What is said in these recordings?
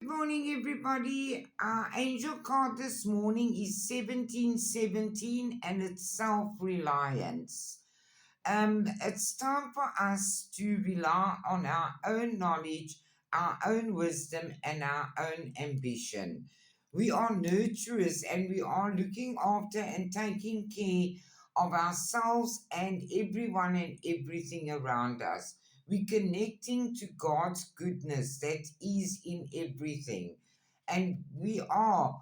Good morning, everybody. Our angel card this morning is 1717 and it's self reliance. It's time for us to rely on our own knowledge, our own wisdom, and our own ambition. We are nurturers and we are looking after and taking care of ourselves and everyone and everything around us. We're connecting to God's goodness that is in everything. And we are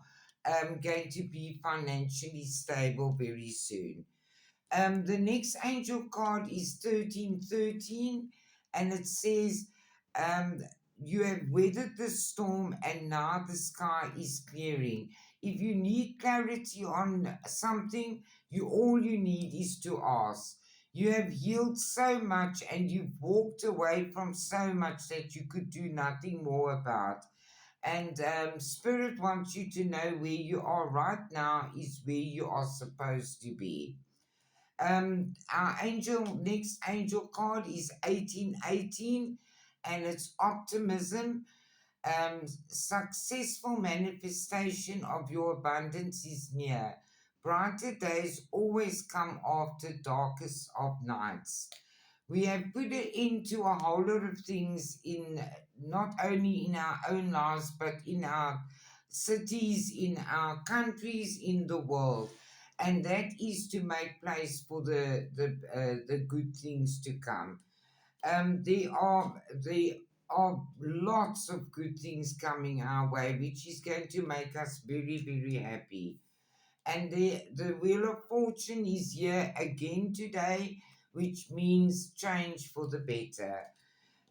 going to be financially stable very soon. The next angel card is 1313, and it says, um, You have weathered the storm, and now the sky is clearing. If you need clarity on something, all you need is to ask. You have healed so much, and you've walked away from so much that you could do nothing more about. And Spirit wants you to know where you are right now is where you are supposed to be. Our next angel card is 1818, and it's optimism. Successful manifestation of your abundance is near. Brighter days always come after darkest of nights. We have put it into a whole lot of things in not only in our own lives but in our cities, in our countries, in the world, and that is to make place for the good things to come. There are lots of good things coming our way, which is going to make us very very happy. And the Wheel of Fortune is here again today, which means change for the better.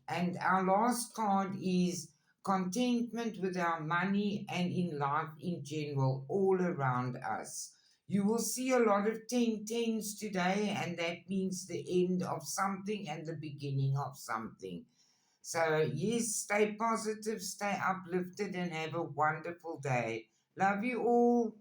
And our last card is contentment with our money and in life in general, all around us. You will see a lot of 10 today, and that means the end of something and the beginning of something. So, yes, stay positive, stay uplifted, and have a wonderful day. Love you all.